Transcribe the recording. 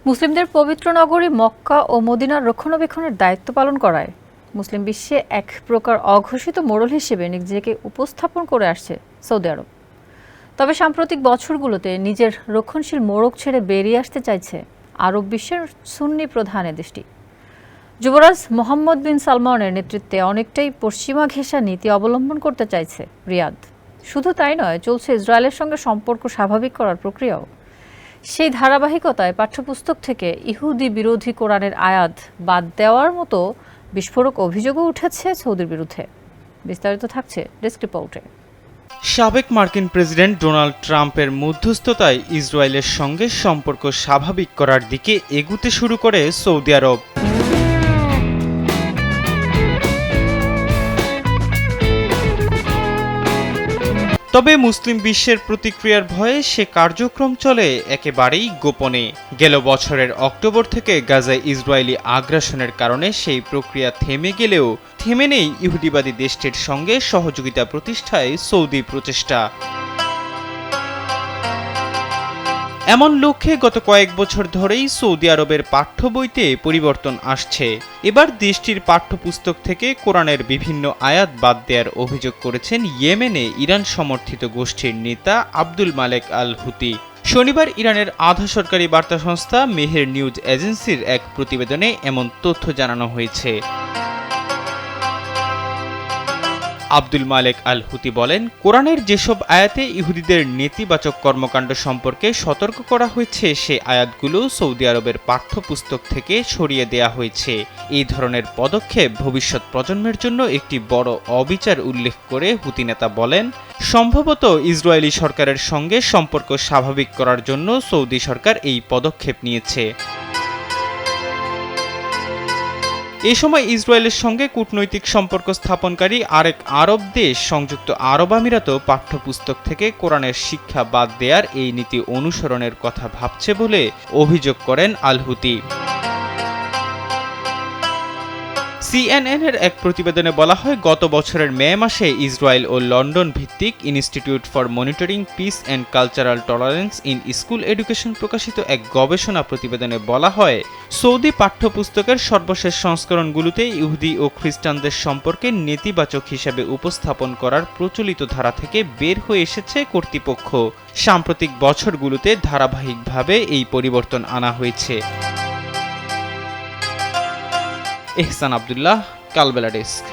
মুসলিমদের পবিত্র নগরী মক্কা ও মদিনার রক্ষণাবেক্ষণের দায়িত্ব পালন করায় মুসলিম বিশ্বে এক প্রকার অঘোষিত মোড়ল হিসেবে নিজেকে উপস্থাপন করে আসছে সৌদি আরব। তবে সাম্প্রতিক বছরগুলোতে নিজের রক্ষণশীল মোড়ক ছেড়ে বেরিয়ে আসতে চাইছে আরব বিশ্বের সুন্নি প্রধান এ দেশটি। যুবরাজ মোহাম্মদ বিন সালমানের নেতৃত্বে অনেকটাই পশ্চিমা ঘেঁষা নীতি অবলম্বন করতে চাইছে রিয়াদ। শুধু তাই নয়, চলছে ইসরায়েলের সঙ্গে সম্পর্ক স্বাভাবিক করার প্রক্রিয়াও। সেই ধারাবাহিকতায় পাঠ্যপুস্তক থেকে ইহুদি বিরোধী কোরআনের আয়াত বাদ দেওয়ার মতো বিস্ফোরক অভিযোগও উঠেছে সৌদির বিরুদ্ধে। বিস্তারিত থাকছে ডেস্ক রিপোর্টে। সাবেক মার্কিন প্রেসিডেন্ট ডোনাল্ড ট্রাম্পের মধ্যস্থতায় ইসরায়েলের সঙ্গে সম্পর্ক স্বাভাবিক করার দিকে এগুতে শুরু করে সৌদি আরব। তবে মুসলিম বিশ্বের প্রতিক্রিয়ার ভয়ে সে কার্যক্রম চলে একেবারেই গোপনে। গেল বছরের অক্টোবর থেকে গাজায় ইসরায়েলি আগ্রাসনের কারণে সেই প্রক্রিয়া থেমে গেলেও থেমে নেই ইহুদিবাদী দেশটির সঙ্গে সহযোগিতা প্রতিষ্ঠায় সৌদি প্রচেষ্টা। এমন লক্ষ্যে গত কয়েক বছর ধরেই সৌদি আরবের পাঠ্য বইতে পরিবর্তন আসছে। এবার দেশটির পাঠ্যপুস্তক থেকে কোরআনের বিভিন্ন আয়াত বাদ দেওয়ার অভিযোগ করেছেন ইয়েমেনে ইরান সমর্থিত গোষ্ঠীর নেতা আব্দুল মালেক আল হুতি। শনিবার ইরানের আধা সরকারি বার্তা সংস্থা মেহের নিউজ এজেন্সির এক প্রতিবেদনে এমন তথ্য জানানো হয়েছে। আব্দুল মালেক আল হুতি বলেন, কোরআনের যেসব আয়াতে ইহুদিদের নেতিবাচক কর্মকাণ্ড সম্পর্কে সতর্ক করা হয়েছে সে আয়াতগুলো সৌদি আরবের পাঠ্যপুস্তক থেকে সরিয়ে দেয়া হয়েছে। এই ধরনের পদক্ষেপ ভবিষ্যৎ প্রজন্মের জন্য একটি বড় অবিচার উল্লেখ করে হুতি নেতা বলেন, সম্ভবত ইসরায়েলি সরকারের সঙ্গে সম্পর্ক স্বাভাবিক করার জন্য সৌদি সরকার এই পদক্ষেপ নিয়েছে। এ সময় ইসরায়েলের সঙ্গে কূটনৈতিক সম্পর্ক স্থাপনকারী আরেক আরব দেশ সংযুক্ত আরব আমিরাতও পাঠ্যপুস্তক থেকে কোরআনের শিক্ষা বাদ দেওয়ার এই নীতি অনুসরণের কথা ভাবছে বলে অভিযোগ করেন আল হুতি। সিএনএন-এর এক প্রতিবেদনে বলা হয়, গত বছরের মে মাসে ইসরায়েল ও লন্ডন ভিত্তিক institute for monitoring piece and cultural tolerance in school education প্রকাশিত এক গবেষণা প্রতিবেদনে বলা হয়, সৌদি পাঠ্যপুস্তকের সর্বশেষ সংস্করণগুলোতে ইহুদি ও খ্রিস্টানদের সম্পর্কে নেতিবাচক হিসেবে উপস্থাপন করার প্রচলিত ধারা থেকে বের হয়ে এসেছে কর্তৃপক্ষ। সাম্প্রতিক বছরগুলোতে ধারাবাহিকভাবে এই পরিবর্তন আনা হয়েছে। এহসান আব্দুল্লাহ, কালবেলা ডেস্ক।